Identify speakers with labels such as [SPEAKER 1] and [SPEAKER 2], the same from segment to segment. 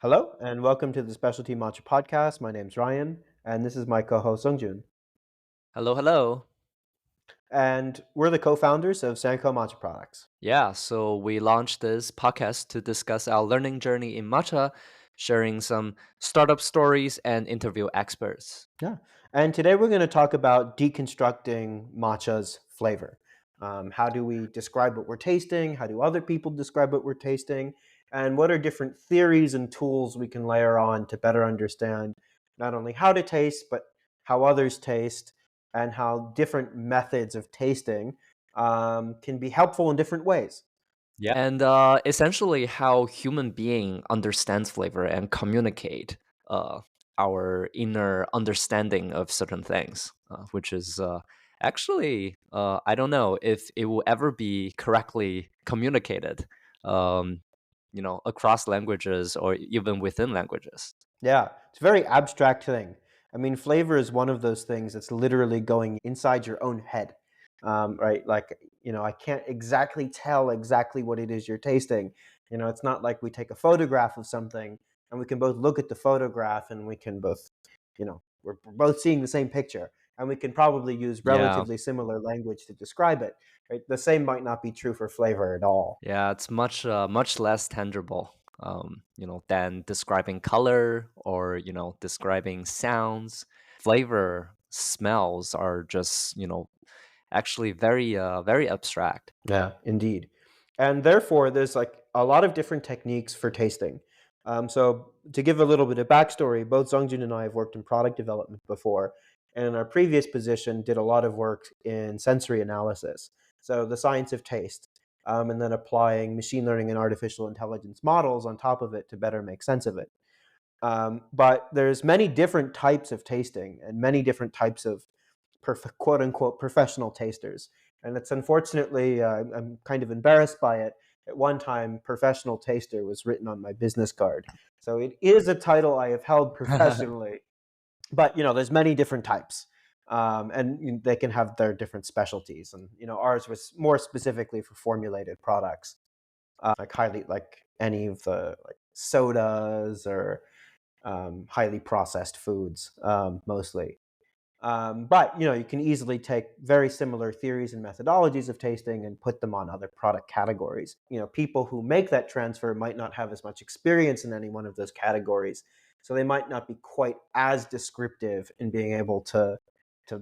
[SPEAKER 1] Hello, and welcome to the Specialty Matcha Podcast. My name's Ryan, and this is my co-host Zongjun.
[SPEAKER 2] Hello, hello.
[SPEAKER 1] And we're the co-founders of Sanko Matcha Products.
[SPEAKER 2] Yeah, so we launched this podcast to discuss our learning journey in matcha, sharing some startup stories and interview experts.
[SPEAKER 1] Yeah. And today we're going to talk about deconstructing matcha's flavor. How do we describe what we're tasting? How do other people describe what we're tasting? And what are different theories and tools we can layer on to better understand not only how to taste, but how others taste and how different methods of tasting can be helpful in different ways.
[SPEAKER 2] Yeah. And essentially how human being understands flavor and communicate uh, our inner understanding of certain things, which is actually, I don't know if it will ever be correctly communicated, um, across languages or even within languages.
[SPEAKER 1] Yeah, it's a very abstract thing. I mean, flavor is one of those things that's literally going inside your own head, right? Like, I can't exactly tell exactly what it is you're tasting. It's not like we take a photograph of something and we can both look at the photograph and we can both, we're both seeing the same picture and we can probably use
[SPEAKER 2] Yeah.
[SPEAKER 1] relatively similar language to describe it, right? The same might not be true for flavor at all.
[SPEAKER 2] Yeah, it's much less tangible, than describing color or describing sounds. Flavor, smells are just actually very abstract.
[SPEAKER 1] Yeah, indeed. And therefore, there's like a lot of different techniques for tasting. So, to give a little bit of backstory, both Zongjun and I have worked in product development before, and in our previous position, did a lot of work in sensory analysis. So, the science of taste, and then applying machine learning and artificial intelligence models on top of it to better make sense of it. But there's many different types of tasting and many different types of quote unquote professional tasters. And it's unfortunately, I'm kind of embarrassed by it. At one time, professional taster was written on my business card. So it is a title I have held professionally. But, there's many different types. And they can have their different specialties. And, ours was more specifically for formulated products, like any of the like sodas or highly processed foods, mostly. But you can easily take very similar theories and methodologies of tasting and put them on other product categories. People who make that transfer might not have as much experience in any one of those categories, so they might not be quite as descriptive in being able to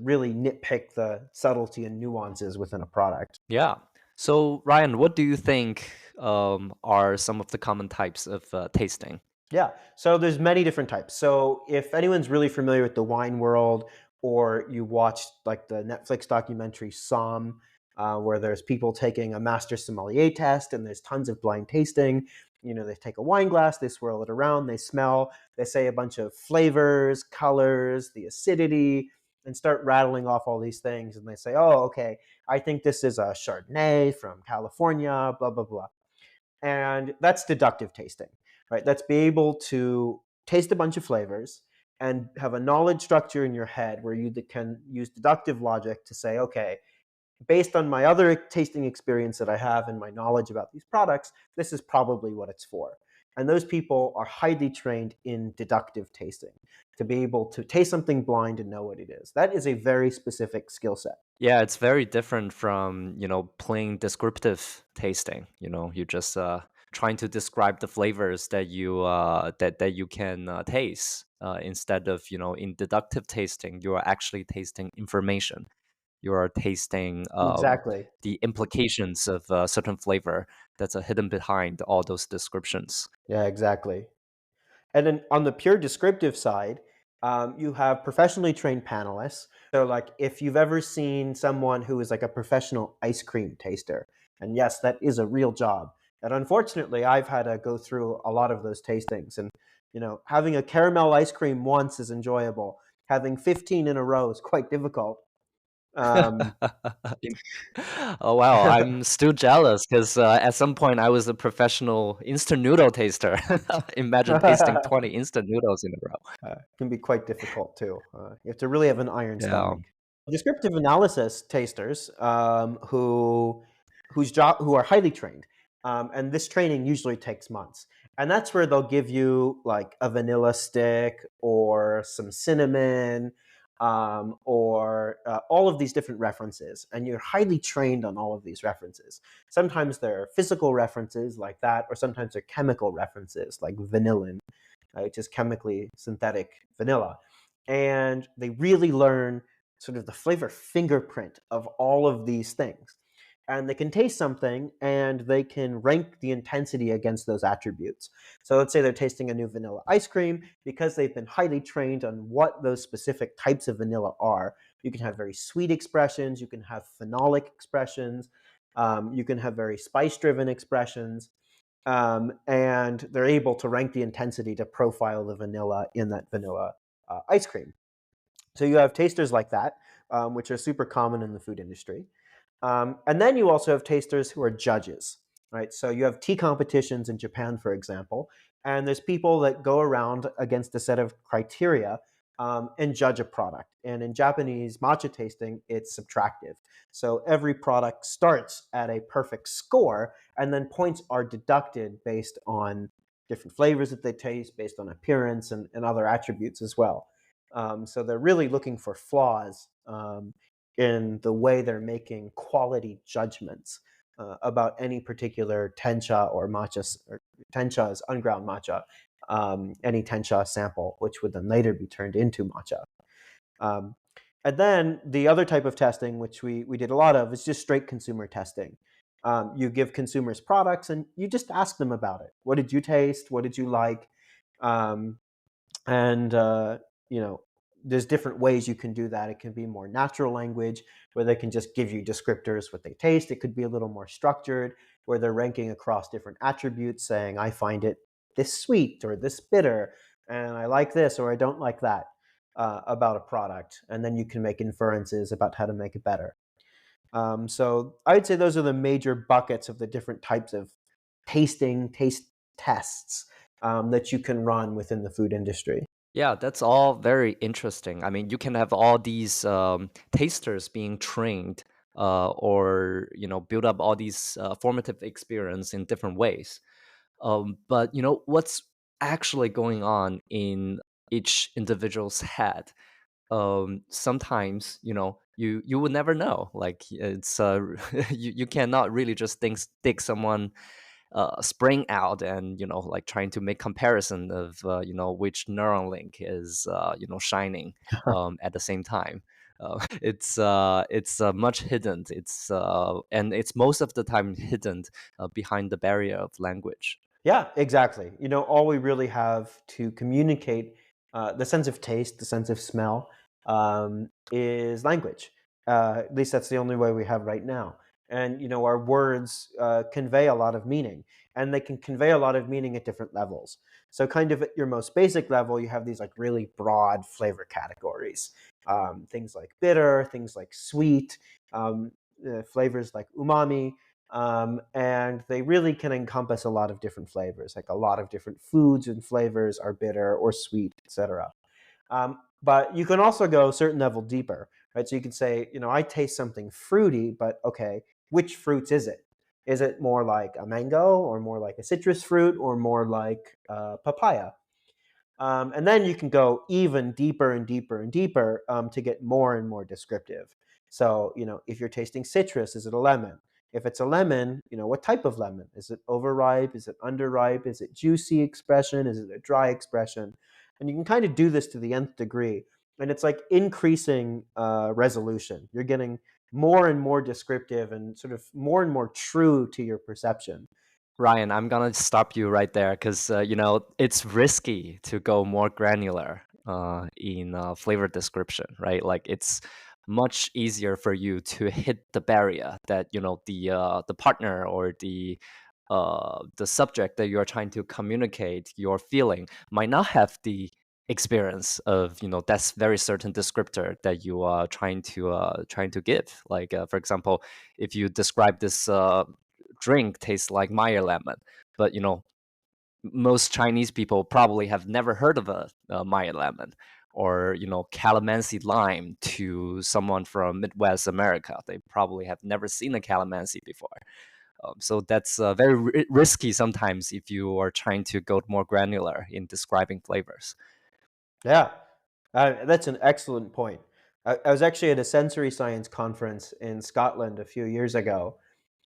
[SPEAKER 1] really nitpick the subtlety and nuances within a product.
[SPEAKER 2] Yeah. So Ryan, what do you think are some of the common types of tasting?
[SPEAKER 1] Yeah, so there's many different types. So if anyone's really familiar with the wine world, or you watched like the Netflix documentary Somm, where there's people taking a master sommelier test, and there's tons of blind tasting. They take a wine glass, they swirl it around, they smell, they say a bunch of flavors, colors, the acidity, and start rattling off all these things. And they say, "Oh, okay, I think this is a Chardonnay from California, blah blah blah." And that's deductive tasting, right? That's be able to taste a bunch of flavors and have a knowledge structure in your head where you can use deductive logic to say, okay, based on my other tasting experience that I have and my knowledge about these products, this is probably what it's for. And those people are highly trained in deductive tasting to be able to taste something blind and know what it is. That is a very specific skill set.
[SPEAKER 2] Yeah, it's very different from, plain descriptive tasting. You just trying to describe the flavors that you can taste. Instead of, in deductive tasting, you are actually tasting information. You are tasting
[SPEAKER 1] Exactly.
[SPEAKER 2] the implications of a certain flavor that's hidden behind all those descriptions.
[SPEAKER 1] Yeah, exactly. And then on the pure descriptive side, you have professionally trained panelists. So, like, if you've ever seen someone who is like a professional ice cream taster, and yes, that is a real job. And unfortunately, I've had to go through a lot of those tastings. And, having a caramel ice cream once is enjoyable. Having 15 in a row is quite difficult. Um,
[SPEAKER 2] Oh wow, I'm still jealous because at some point I was a professional instant noodle taster. Imagine tasting 20 instant noodles in a row.
[SPEAKER 1] can be quite difficult too. You have to really have an iron
[SPEAKER 2] Yeah.
[SPEAKER 1] stomach. Descriptive analysis tasters, who are highly trained, and this training usually takes months. And that's where they'll give you like a vanilla stick or some cinnamon, or all of these different references. And you're highly trained on all of these references. Sometimes they're physical references like that, or sometimes they're chemical references like vanillin, which is chemically synthetic vanilla. And they really learn sort of the flavor fingerprint of all of these things. And they can taste something and they can rank the intensity against those attributes. So let's say they're tasting a new vanilla ice cream. Because they've been highly trained on what those specific types of vanilla are, you can have very sweet expressions, you can have phenolic expressions, you can have very spice driven expressions. And they're able to rank the intensity to profile the vanilla in that vanilla ice cream. So you have tasters like that, which are super common in the food industry. And then you also have tasters who are judges, right? So you have tea competitions in Japan, for example, and there's people that go around against a set of criteria, and judge a product. And in Japanese matcha tasting, it's subtractive. So every product starts at a perfect score, and then points are deducted based on different flavors that they taste, based on appearance and other attributes as well. So they're really looking for flaws, in the way they're making quality judgments about any particular tencha or matcha. Or tencha is unground matcha, any tencha sample, which would then later be turned into matcha. Um, and then the other type of testing, which we did a lot of, is just straight consumer testing. You give consumers products and you just ask them about it. What did you taste? What did you like? Um, and you know, there's different ways you can do that. It can be more natural language, where they can just give you descriptors what they taste. It could be a little more structured, where they're ranking across different attributes, saying I find it this sweet or this bitter, and I like this or I don't like that about a product. And then you can make inferences about how to make it better. So I'd say those are the major buckets of the different types of taste tests that you can run within the food industry.
[SPEAKER 2] Yeah, that's all very interesting. I mean, you can have all these tasters being trained, or build up all these formative experience in different ways. But what's actually going on in each individual's head? Sometimes you would never know. Like it's you cannot really just dig someone spring out and like trying to make comparison of which neuron link is shining at the same time. It's much hidden. And it's most of the time hidden behind the barrier of language.
[SPEAKER 1] Yeah, exactly. All we really have to communicate the sense of taste, the sense of smell, is language. At least that's the only way we have right now. And our words convey a lot of meaning, and they can convey a lot of meaning at different levels. So, kind of at your most basic level, you have these like really broad flavor categories, things like bitter, things like sweet, flavors like umami, and they really can encompass a lot of different flavors. Like a lot of different foods and flavors are bitter or sweet, etc. But you can also go a certain level deeper, right? So you can say, I taste something fruity, but okay, which fruits is it? Is it more like a mango, or more like a citrus fruit, or more like papaya? And then you can go even deeper and deeper and deeper, to get more and more descriptive. So, if you're tasting citrus, is it a lemon? If it's a lemon, what type of lemon? Is it overripe? Is it underripe? Is it juicy expression? Is it a dry expression? And you can kind of do this to the nth degree. And it's like increasing resolution. You're getting more and more descriptive and sort of more and more true to your perception.
[SPEAKER 2] Ryan, I'm gonna stop you right there because it's risky to go more granular in flavor description, right? Like it's much easier for you to hit the barrier that the partner or the subject that you're trying to communicate your feeling might not have the experience of that's very certain descriptor that you are trying to give. Like for example, if you describe this drink tastes like Meyer lemon, but most Chinese people probably have never heard of a Meyer lemon, or calamansi lime to someone from Midwest America. They probably have never seen a calamansi before. So that's very risky sometimes if you are trying to go more granular in describing flavors.
[SPEAKER 1] Yeah, that's an excellent point. I was actually at a sensory science conference in Scotland a few years ago,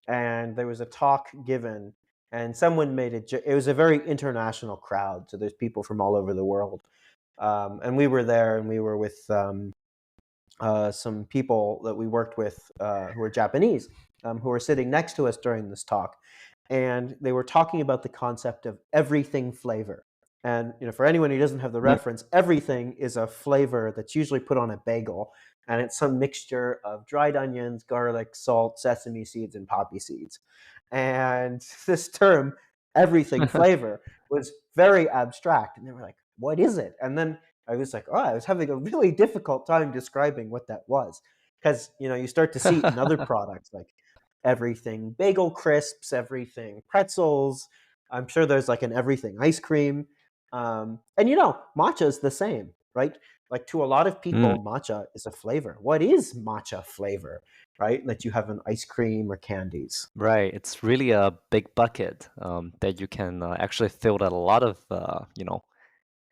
[SPEAKER 1] and there was a talk given, and someone made it was a very international crowd, so there's people from all over the world. And we were there, and we were with some people that we worked with who were Japanese, who were sitting next to us during this talk, and they were talking about the concept of everything flavor. And for anyone who doesn't have the
[SPEAKER 2] Mm,
[SPEAKER 1] reference, everything is a flavor that's usually put on a bagel, and it's some mixture of dried onions, garlic, salt, sesame seeds, and poppy seeds. And this term, everything flavor, was very abstract, and they were like, "What is it?" And then I was like, "Oh, I was having a really difficult time describing what that was," because you start to see it in other products like everything bagel crisps, everything pretzels. I'm sure there's like an everything ice cream. And matcha is the same, right? Like to a lot of
[SPEAKER 2] mm.
[SPEAKER 1] people, matcha is a flavor. What is matcha flavor, right? That you have in ice cream or candies.
[SPEAKER 2] Right. It's really a big bucket that you can actually fill a lot of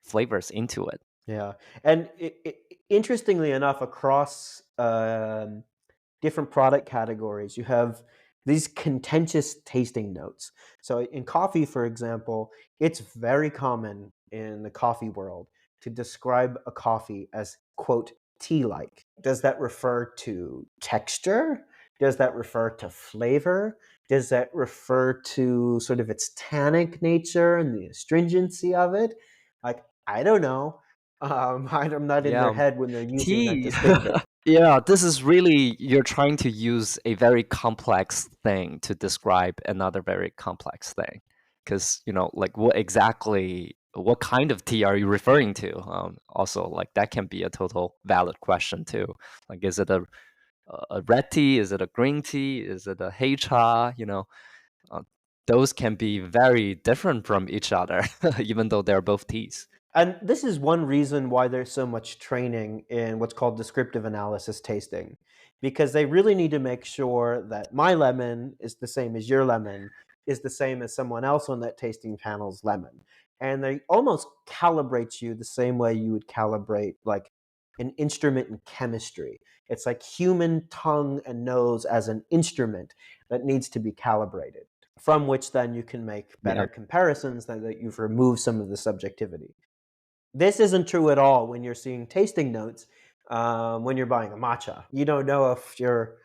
[SPEAKER 2] flavors into it.
[SPEAKER 1] Yeah. And interestingly enough, across different product categories, you have these contentious tasting notes. So in coffee, for example, it's very common in the coffee world to describe a coffee as, quote, tea like. Does that refer to texture? Does that refer to flavor? Does that refer to sort of its tannic nature and the astringency of it? Like, I don't know. I'm not in their
[SPEAKER 2] Yeah,
[SPEAKER 1] head when they're using that
[SPEAKER 2] tea.
[SPEAKER 1] descriptor.
[SPEAKER 2] Yeah, this is really you're trying to use a very complex thing to describe another very complex thing. Because, like what kind of tea are you referring to? Also, like that can be a total valid question too. Like, is it a red tea? Is it a green tea? Is it a hei cha? Uh, those can be very different from each other, even though they're both teas.
[SPEAKER 1] And this is one reason why there's so much training in what's called descriptive analysis tasting, because they really need to make sure that my lemon is the same as your lemon, is the same as someone else on that tasting panel's lemon. And they almost calibrate you the same way you would calibrate like an instrument in chemistry. It's like human tongue and nose as an instrument that needs to be calibrated, from which then you can make
[SPEAKER 2] Yeah.
[SPEAKER 1] better comparisons now that you've removed some of the subjectivity. This isn't true at all when you're seeing tasting notes when you're buying a matcha. You don't know if your,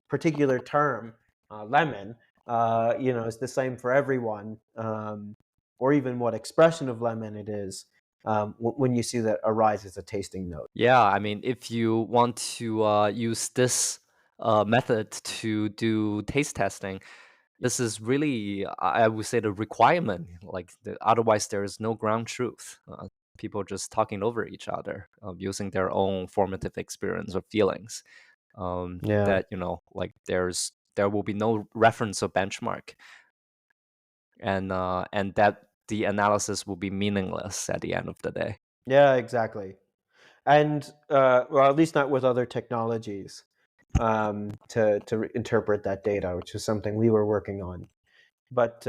[SPEAKER 1] particular term, lemon, is the same for everyone, or even what expression of lemon it is when you see that arise as a tasting note.
[SPEAKER 2] Yeah, I mean, if you want to use this method to do taste testing, this is really, I would say, the requirement. Like, otherwise, there is no ground truth. People just talking over each other, using their own formative experience or feelings.
[SPEAKER 1] Yeah.
[SPEAKER 2] That like there will be no reference or benchmark, and that the analysis will be meaningless at the end of the day.
[SPEAKER 1] Yeah, exactly. And well, at least not with other technologies to interpret that data, which is something we were working on. But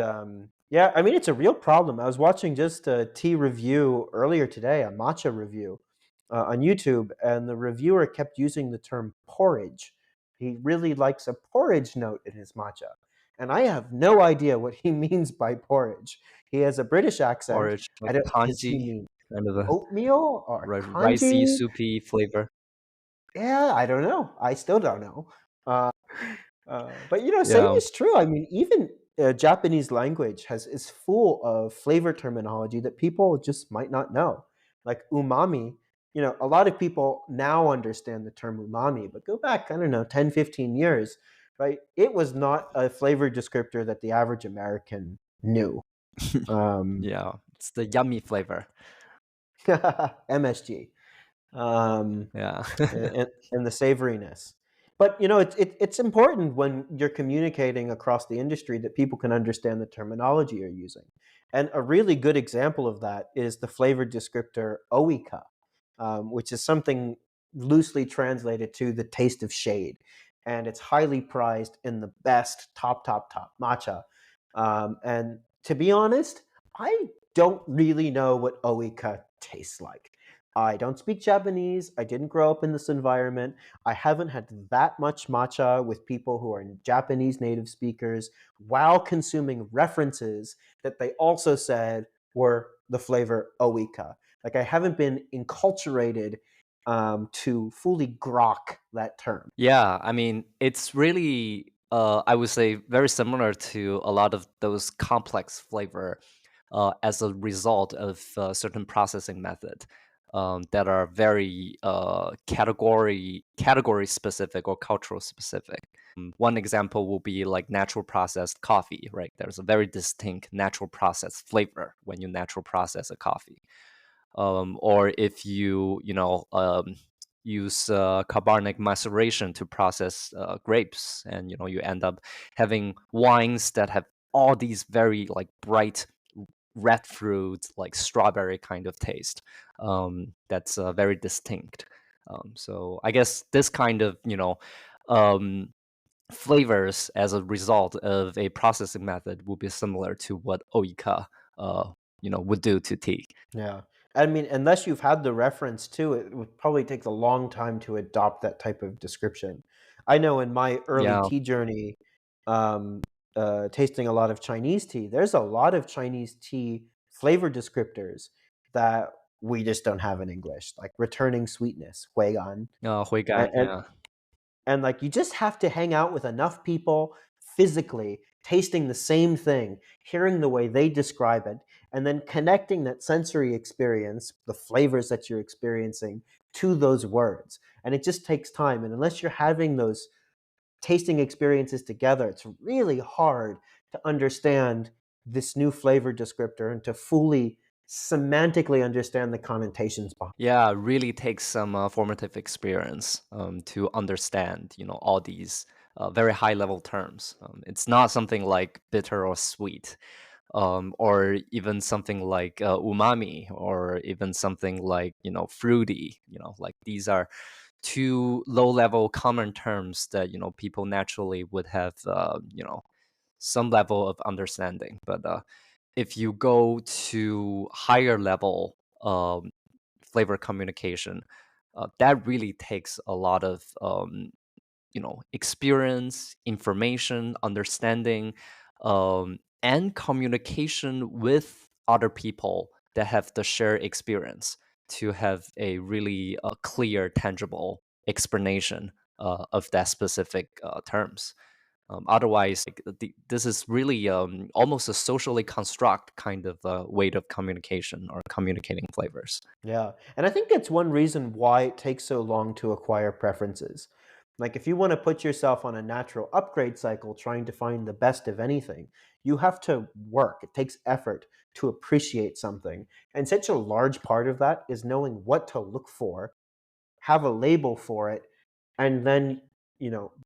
[SPEAKER 1] yeah, I mean, it's a real problem. I was watching just a tea review earlier today, a matcha review on YouTube, and the reviewer kept using the term porridge. He really likes a porridge note in his matcha. And I have no idea what he means by porridge. He has a British accent.
[SPEAKER 2] Porridge, like
[SPEAKER 1] I don't, does he
[SPEAKER 2] kanji,
[SPEAKER 1] mean
[SPEAKER 2] kind of a
[SPEAKER 1] oatmeal or
[SPEAKER 2] ricey,
[SPEAKER 1] kanji?
[SPEAKER 2] soupy flavor.
[SPEAKER 1] Yeah, I don't know. I still don't know. Uh, but same
[SPEAKER 2] Yeah.
[SPEAKER 1] is true. I mean, even Japanese language is full of flavor terminology that people just might not know. Like umami, a lot of people now understand the term umami, but go back, I don't know, 10, 15 years, right? It was not a flavor descriptor that the average American knew. Um,
[SPEAKER 2] Yeah, it's the yummy flavor.
[SPEAKER 1] MSG. Um,
[SPEAKER 2] Yeah.
[SPEAKER 1] and the savoriness. But it's important when you're communicating across the industry that people can understand the terminology you're using. And a really good example of that is the flavor descriptor oika, which is something loosely translated to the taste of shade. and it's highly prized in the best top matcha. And to be honest, I don't really know what Oika tastes like. I don't speak Japanese. I didn't grow up in this environment. I haven't had that much matcha with people who are Japanese native speakers while consuming references that they also said were the flavor Oika. Like I haven't been enculturated to fully grok that term.
[SPEAKER 2] Yeah, I mean, it's really, I would say, very similar to a lot of those complex flavor as a result of certain processing method that are very category specific or cultural specific. One example will be like natural processed coffee, right? There's a very distinct natural processed flavor when you natural process a coffee. Or if you use carbonic maceration to process grapes, and you end up having wines that have all these very like bright red fruit, like strawberry kind of taste. That's very distinct. So I guess this kind of um, flavors as a result of a processing method would be similar to what oika would do to tea.
[SPEAKER 1] Yeah. I mean, unless you've had the reference to it, it would probably take a long time to adopt that type of description. I know in my early
[SPEAKER 2] Yeah.
[SPEAKER 1] tea journey, um, tasting a lot of Chinese tea, there's a lot of Chinese tea flavor descriptors that we just don't have in English, like returning sweetness, huigan.
[SPEAKER 2] 回甘,
[SPEAKER 1] And
[SPEAKER 2] yeah.
[SPEAKER 1] and like you just have to hang out with enough people physically tasting the same thing, hearing the way they describe it, and then connecting that sensory experience, the flavors that you're experiencing, to those words. And it just takes time. And unless you're having those tasting experiences together, it's really hard to understand this new flavor descriptor and to fully semantically understand the connotations behind.
[SPEAKER 2] Yeah, really takes some formative experience to understand, all these very high level terms. It's not something like bitter or sweet, or even something like umami, or even something like, fruity. Like these are two low level common terms that, people naturally would have, some level of understanding. But if you go to higher level flavor communication, that really takes a lot of experience, information, understanding, and communication with other people that have the shared experience to have a really clear, tangible explanation of that specific terms. Otherwise, like, this is really almost a socially construct kind of way of communication or communicating flavors.
[SPEAKER 1] Yeah. And I think that's one reason why it takes so long to acquire preferences. Like, if you want to put yourself on a natural upgrade cycle trying to find the best of anything, you have to work. It takes effort to appreciate something. And such a large part of that is knowing what to look for, have a label for it, and then,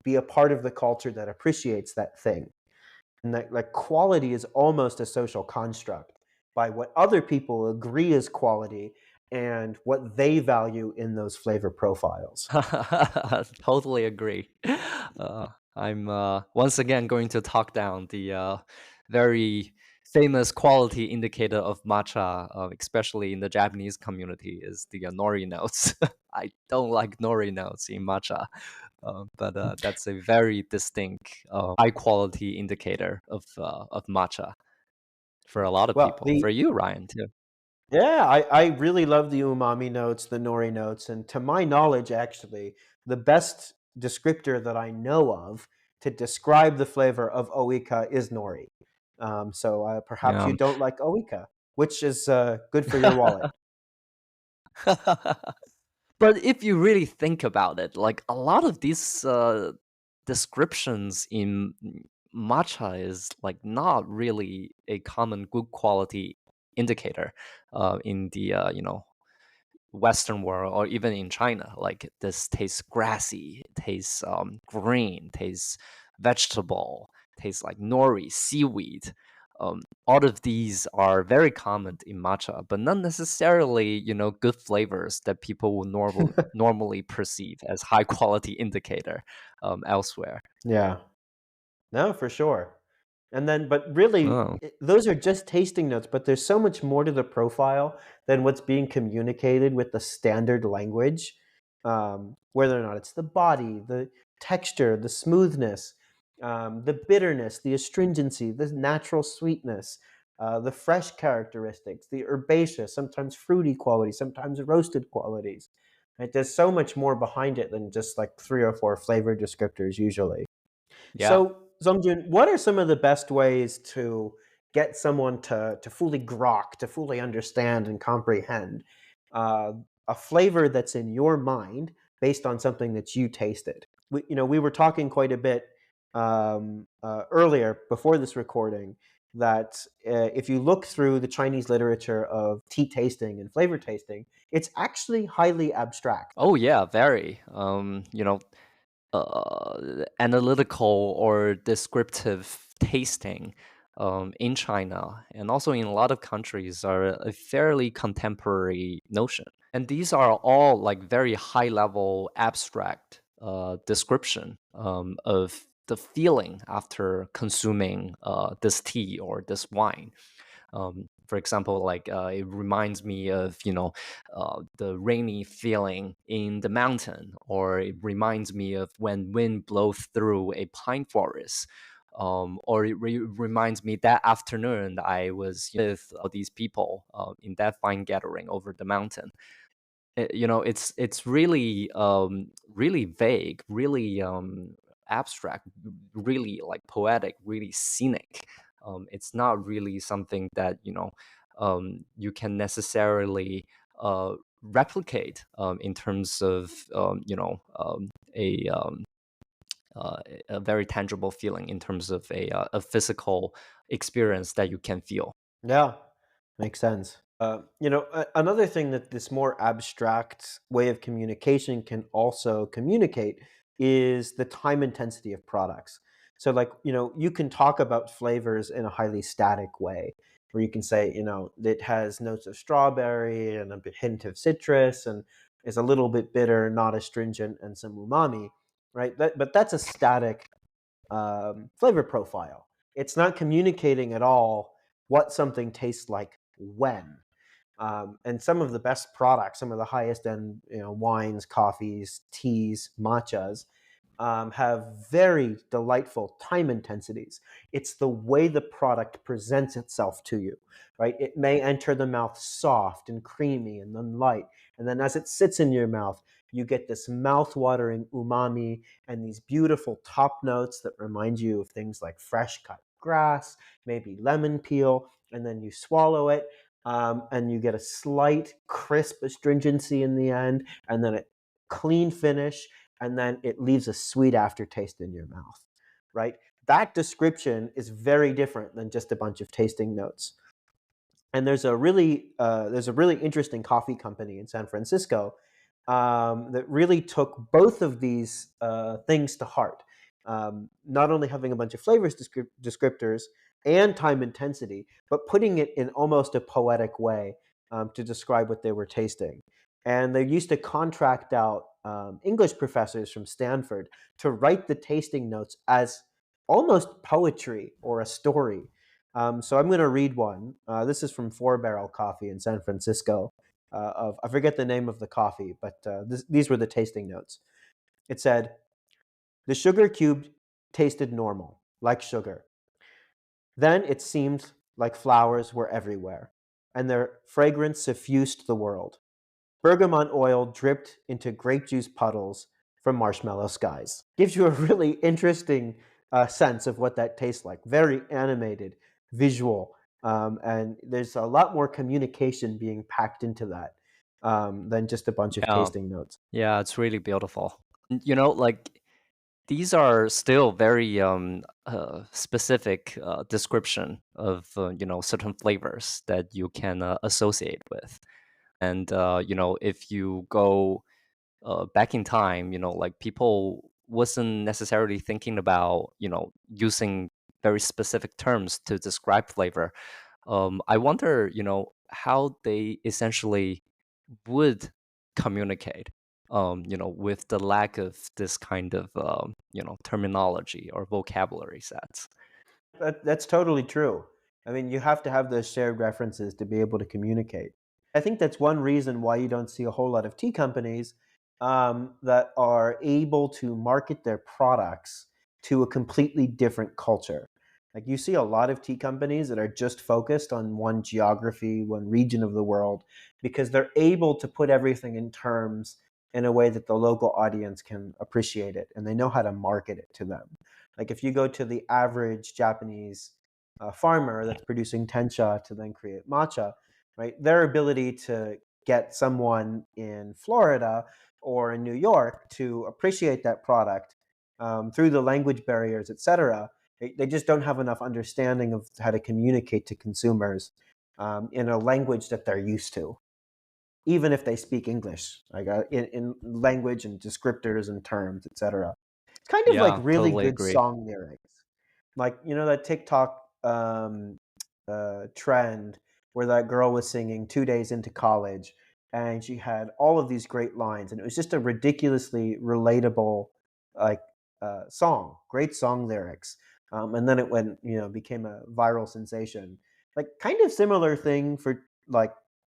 [SPEAKER 1] be a part of the culture that appreciates that thing. And that like quality is almost a social construct by what other people agree is quality and what they value in those flavor profiles.
[SPEAKER 2] Totally agree. I'm once again going to talk down the very famous quality indicator of matcha, especially in the Japanese community, is the nori notes. I don't like nori notes in matcha, but that's a very distinct, high quality indicator of matcha for a lot of
[SPEAKER 1] Well,
[SPEAKER 2] people.
[SPEAKER 1] the
[SPEAKER 2] For you, Ryan, too.
[SPEAKER 1] yeah, I really love the umami notes, the nori notes, and to my knowledge, actually, the best descriptor that I know of to describe the flavor of oika is nori. So perhaps you
[SPEAKER 2] Yeah.
[SPEAKER 1] don't like oika, which is good for your wallet.
[SPEAKER 2] But if you really think about it, like a lot of these descriptions in matcha is like not really a common good quality indicator in the Western world or even in China. Like this tastes grassy, tastes green, tastes vegetable, tastes like nori, seaweed. all of these are very common in matcha, but not necessarily, good flavors that people will normally perceive as high quality indicator elsewhere.
[SPEAKER 1] Yeah. No, for sure. And then, but really,
[SPEAKER 2] Oh,
[SPEAKER 1] those are just tasting notes, but there's so much more to the profile than what's being communicated with the standard language. Whether or not it's the body, the texture, the smoothness, the bitterness, the astringency, the natural sweetness, the fresh characteristics, the herbaceous, sometimes fruity qualities, sometimes roasted qualities. Right? There's so much more behind it than just like three or four flavor descriptors usually.
[SPEAKER 2] yeah.
[SPEAKER 1] So, Zongjun, what are some of the best ways to get someone to fully grok, to fully understand and comprehend uh, a flavor that's in your mind based on something that you tasted? We were talking quite a bit earlier before this recording that if you look through the Chinese literature of tea tasting and flavor tasting, it's actually highly abstract.
[SPEAKER 2] Oh yeah, very. Analytical or descriptive tasting in China and also in a lot of countries are a fairly contemporary notion. And these are all like very high level abstract description of the feeling after consuming this tea or this wine. For example, like it reminds me of the rainy feeling in the mountain, or it reminds me of when wind blows through a pine forest. Or it reminds me that afternoon I was with all these people in that fine gathering over the mountain. It's really really vague, really abstract, really like poetic, really scenic. It's not really something that you can necessarily replicate in terms of a a very tangible feeling in terms of a physical experience that you can feel.
[SPEAKER 1] Yeah, makes sense. Another thing that this more abstract way of communication can also communicate is the time intensity of products. So, like, you can talk about flavors in a highly static way, where you can say, it has notes of strawberry and a hint of citrus and is a little bit bitter, not astringent, and some umami, right? But that's a static flavor profile. It's not communicating at all what something tastes like when. And some of the best products, some of the highest end, wines, coffees, teas, matchas, have very delightful time intensities. It's the way the product presents itself to you, right? It may enter the mouth soft and creamy and then light. And then as it sits in your mouth, you get this mouth-watering umami and these beautiful top notes that remind you of things like fresh cut grass, maybe lemon peel, and then you swallow it. And you get a slight crisp astringency in the end, and then a clean finish, and then it leaves a sweet aftertaste in your mouth, right? That description is very different than just a bunch of tasting notes. And there's a really interesting coffee company in San Francisco that really took both of these things to heart. Not only having a bunch of flavors descriptors and time intensity, but putting it in almost a poetic way to describe what they were tasting. And they used to contract out English professors from Stanford to write the tasting notes as almost poetry or a story. So I'm going to read one. This is from Four Barrel Coffee in San Francisco. I forget the name of the coffee, but these were the tasting notes. It said, "The sugar cube tasted normal, like sugar. Then it seemed like flowers were everywhere, and their fragrance suffused the world. Bergamot oil dripped into grape juice puddles from marshmallow skies." Gives you a really interesting sense of what that tastes like. Very animated, visual, and there's a lot more communication being packed into that than just a bunch of
[SPEAKER 2] Yeah,
[SPEAKER 1] tasting notes.
[SPEAKER 2] yeah, it's really beautiful. Like these are still very specific description of certain flavors that you can associate with. And if you go back in time, like people wasn't necessarily thinking about using very specific terms to describe flavor. I wonder, how they essentially would communicate, with the lack of this kind of, terminology or vocabulary sets.
[SPEAKER 1] That's totally true. I mean, you have to have those shared references to be able to communicate. I think that's one reason why you don't see a whole lot of tea companies that are able to market their products to a completely different culture. Like you see a lot of tea companies that are just focused on one geography, one region of the world, because they're able to put everything in terms in a way that the local audience can appreciate it and they know how to market it to them. Like if you go to the average Japanese farmer that's producing tencha to then create matcha, right? Their ability to get someone in Florida or in New York to appreciate that product through the language barriers, et cetera, they just don't have enough understanding of how to communicate to consumers in a language that they're used to, even if they speak English, like in language and descriptors and terms, etc. It's kind of like
[SPEAKER 2] Yeah,
[SPEAKER 1] really
[SPEAKER 2] totally
[SPEAKER 1] good
[SPEAKER 2] agree.
[SPEAKER 1] song lyrics, like that TikTok trend where that girl was singing 2 days into college, and she had all of these great lines, and it was just a ridiculously relatable like song, great song lyrics, and then it went became a viral sensation. Like kind of similar thing for like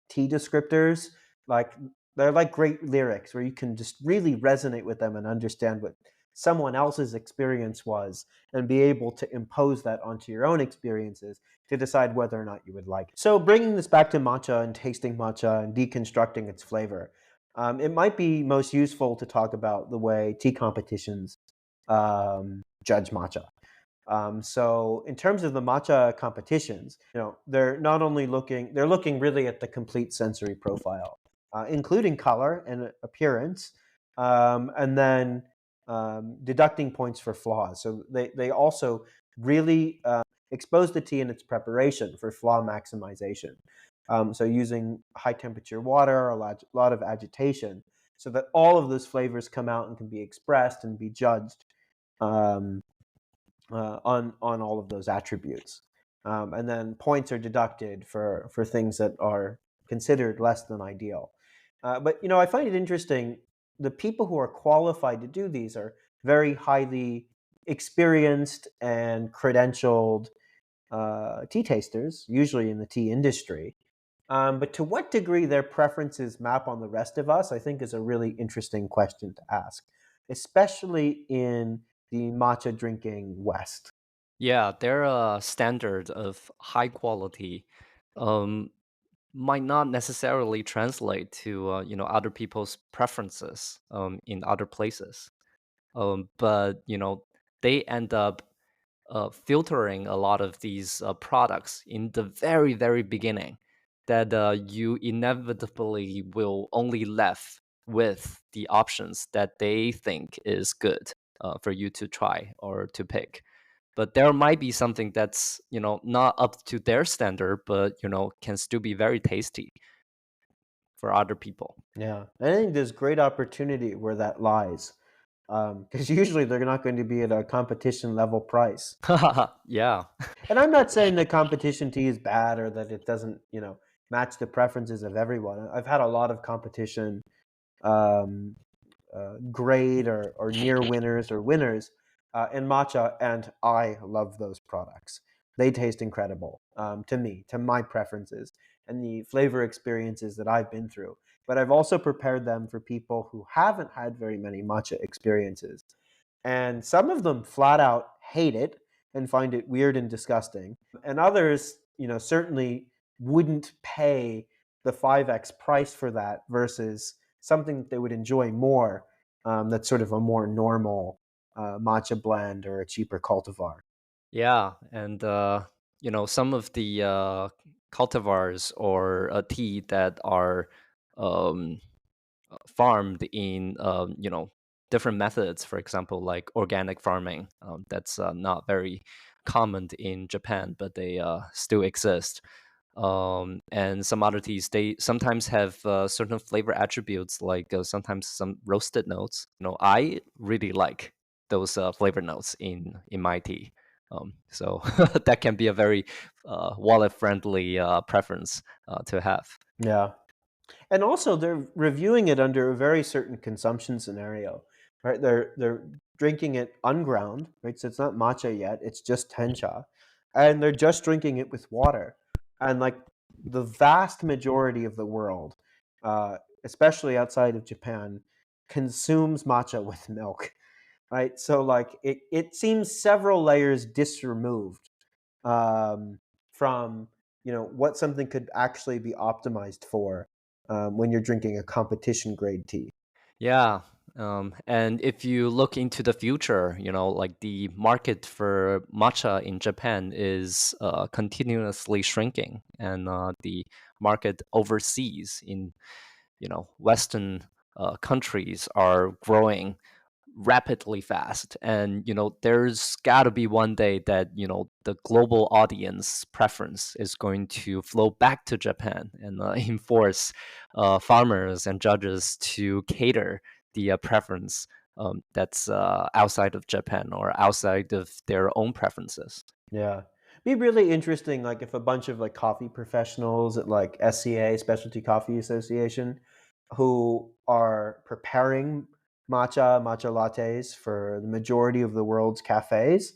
[SPEAKER 1] tea descriptors, like they're like great lyrics where you can just really resonate with them and understand what someone else's experience was and be able to impose that onto your own experiences to decide whether or not you would like it. So bringing this back to matcha and tasting matcha and deconstructing its flavor, it might be most useful to talk about the way tea competitions judge matcha. So in terms of the matcha competitions, they're not only they're looking really at the complete sensory profile, including color and appearance, and then deducting points for flaws. So they also really expose the tea in its preparation for flaw maximization. So using high temperature water, lot of agitation, so that all of those flavors come out and can be expressed and be judged um, on all of those attributes. And then points are deducted for things that are considered less than ideal. But I find it interesting. The people who are qualified to do these are very highly experienced and credentialed tea tasters, usually in the tea industry. But to what degree their preferences map on the rest of us, I think is a really interesting question to ask, especially in the matcha drinking West.
[SPEAKER 2] Yeah, their standard of high quality um, might not necessarily translate to other people's preferences in other places. But they end up filtering a lot of these products in the very very beginning, that you inevitably will only left with the options that they think is good for you to try or to pick. But there might be something that's not up to their standard, but can still be very tasty for other people.
[SPEAKER 1] Yeah, I think there's great opportunity where that lies, because usually they're not going to be at a competition level price.
[SPEAKER 2] Yeah.
[SPEAKER 1] And I'm not saying that competition tea is bad or that it doesn't, match the preferences of everyone. I've had a lot of competition um, grade or near winners or winners in matcha, and I love those products. They taste incredible to me, to my preferences, and the flavor experiences that I've been through. But I've also prepared them for people who haven't had very many matcha experiences. And some of them flat out hate it and find it weird and disgusting. And others, certainly wouldn't pay the 5x price for that versus something that they would enjoy more, that's sort of a more normal matcha blend or a cheaper cultivar.
[SPEAKER 2] Yeah, and some of the cultivars or tea that are um, farmed in different methods. For example, like organic farming, that's not very common in Japan, but they still exist. And some other teas, they sometimes have certain flavor attributes, like sometimes some roasted notes. I really like those flavor notes in my tea. So that can be a very wallet friendly preference to have.
[SPEAKER 1] Yeah. And also, they're reviewing it under a very certain consumption scenario, right? They're drinking it unground, right? So it's not matcha yet; it's just tencha, and they're just drinking it with water. And like the vast majority of the world, uh, especially outside of Japan, consumes matcha with milk, right? So like it seems several layers disremoved um, from what something could actually be optimized for when you're drinking a competition grade tea.
[SPEAKER 2] Yeah. And if you look into the future, like the market for matcha in Japan is continuously shrinking, and the market overseas in, Western countries are growing rapidly fast. And there's got to be one day that the global audience preference is going to flow back to Japan and enforce farmers and judges to cater the preference that's outside of Japan or outside of their own preferences.
[SPEAKER 1] Yeah. Be really interesting, like if a bunch of like coffee professionals at like SCA, Specialty Coffee Association, who are preparing matcha lattes for the majority of the world's cafes,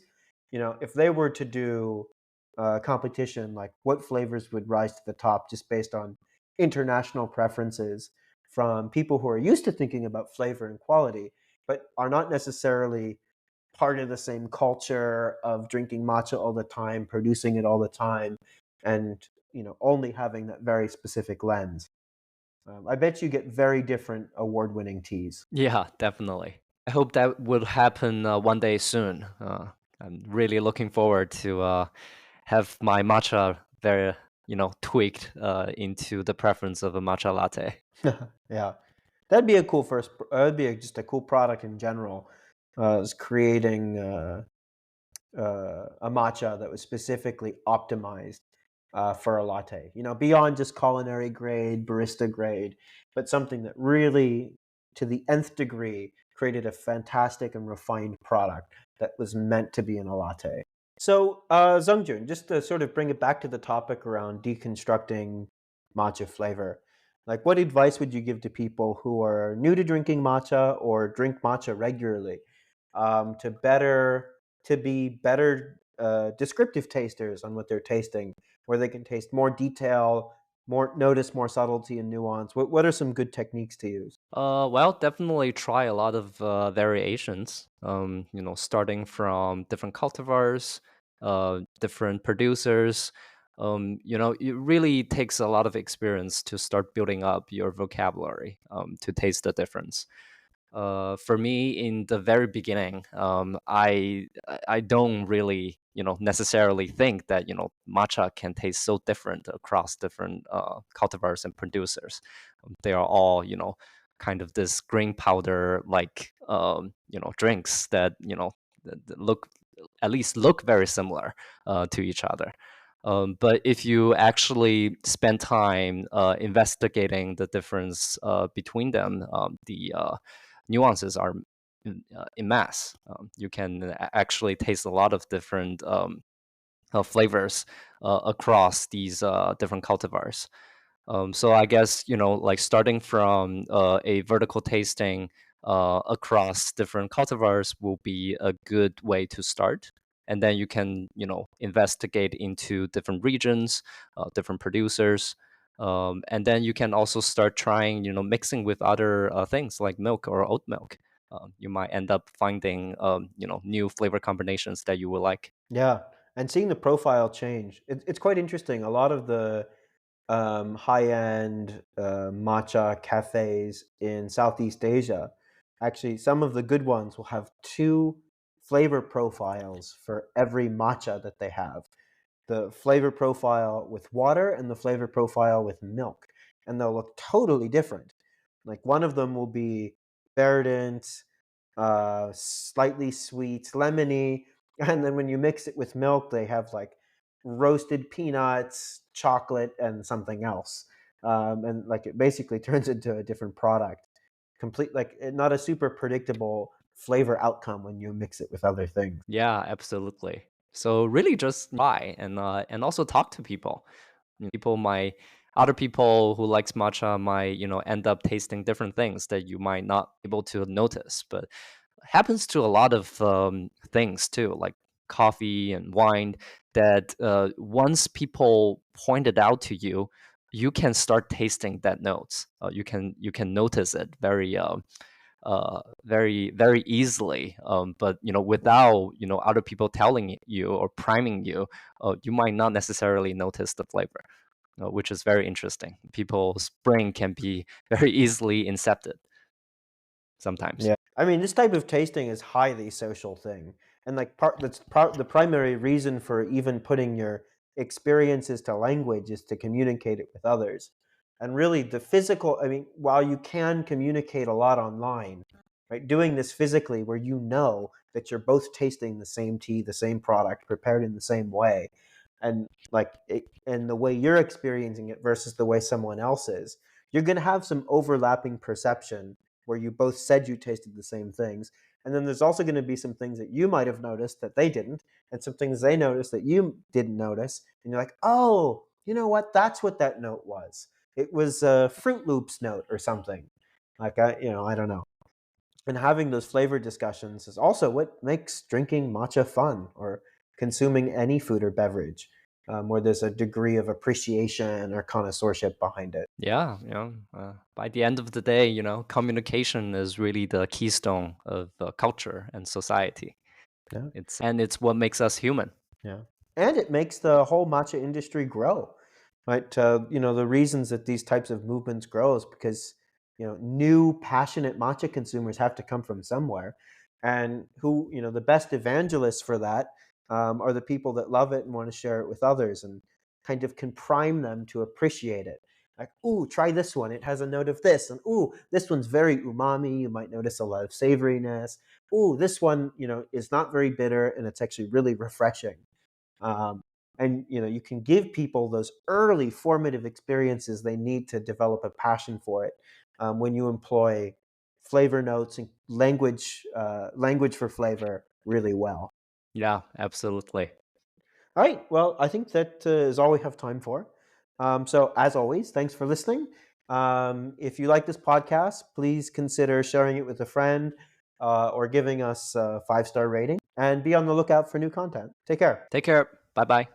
[SPEAKER 1] if they were to do a competition, like what flavors would rise to the top just based on international preferences from people who are used to thinking about flavor and quality, but are not necessarily part of the same culture of drinking matcha all the time, producing it all the time, and only having that very specific lens. I bet you get very different award-winning teas.
[SPEAKER 2] Yeah, definitely. I hope that will happen one day soon. I'm really looking forward to have my matcha very, tweaked into the preference of a matcha latte.
[SPEAKER 1] Yeah, that'd be a cool first. That'd be just a cool product in general. Is creating a matcha that was specifically optimized for a latte. Beyond just culinary grade, barista grade, but something that really, to the nth degree, created a fantastic and refined product that was meant to be in a latte. So, Zongjun, just to sort of bring it back to the topic around deconstructing matcha flavor, like what advice would you give to people who are new to drinking matcha or drink matcha regularly to be better descriptive tasters on what they're tasting, where they can taste more detail, notice more subtlety and nuance? What are some good techniques to use?
[SPEAKER 2] Well, definitely try a lot of variations. Starting from different cultivars, different producers. It really takes a lot of experience to start building up your vocabulary to taste the difference. For me, in the very beginning, I don't really necessarily think that matcha can taste so different across different cultivars and producers. They are all kind of this green powder like drinks that that look at least look very similar to each other. But if you actually spend time investigating the difference between them, the nuances are in mass. You can actually taste a lot of different flavors across these different cultivars. So I guess like starting from a vertical tasting across different cultivars will be a good way to start. And then you can investigate into different regions, different producers, and then you can also start trying mixing with other things like milk or oat milk. You might end up finding new flavor combinations that you will like.
[SPEAKER 1] Yeah, and seeing the profile change, it's quite interesting. A lot of the high-end matcha cafes in Southeast Asia, actually, some of the good ones will have two flavor profiles for every matcha that they have: the flavor profile with water and the flavor profile with milk, and they'll look totally different. Like one of them will be verdant, slightly sweet, lemony, and then when you mix it with milk, they have like roasted peanuts, chocolate, and something else. And like it basically turns into a different product. Complete like not a super predictable flavor outcome when you mix it with other things.
[SPEAKER 2] Yeah, absolutely. So really just try and also talk to people. People might other people who likes matcha might, end up tasting different things that you might not be able to notice. But happens to a lot of things too, like coffee and wine, that once people point it out to you, you can start tasting that notes. You can notice it very easily. But without other people telling you or priming you, you might not necessarily notice the flavor, which is very interesting. People's brain can be very easily incepted sometimes.
[SPEAKER 1] Yeah. I mean, this type of tasting is highly social thing. And like the primary reason for even putting your experiences to language is to communicate it with others. And really the physical, I mean, while you can communicate a lot online, right? Doing this physically where you know that you're both tasting the same tea, the same product, prepared in the same way, and and the way you're experiencing it versus the way someone else is, you're going to have some overlapping perception where you both said you tasted the same things. And then there's also going to be some things that you might have noticed that they didn't, and some things they noticed that you didn't notice. And you're like, oh, you know what? That's what that note was. It was a Fruit Loops note or something. I don't know. And having those flavor discussions is also what makes drinking matcha fun, or consuming any food or beverage, where there's a degree of appreciation or connoisseurship behind it.
[SPEAKER 2] Yeah, by the end of the day, communication is really the keystone of culture and society.
[SPEAKER 1] Yeah.
[SPEAKER 2] It's what makes us human.
[SPEAKER 1] Yeah. And it makes the whole matcha industry grow, right? The reasons that these types of movements grow is because, new passionate matcha consumers have to come from somewhere. And the best evangelists for that are the people that love it and want to share it with others and kind of can prime them to appreciate it. Like, ooh, try this one. It has a note of this. And ooh, this one's very umami. You might notice a lot of savoriness. Ooh, this one, is not very bitter and it's actually really refreshing. Um, and you can give people those early formative experiences they need to develop a passion for it, when you employ flavor notes and language for flavor really well.
[SPEAKER 2] Yeah, absolutely.
[SPEAKER 1] All right. Well, I think that is all we have time for. So, as always, thanks for listening. If you like this podcast, please consider sharing it with a friend, or giving us a 5-star rating. And be on the lookout for new content. Take care.
[SPEAKER 2] Take care. Bye bye.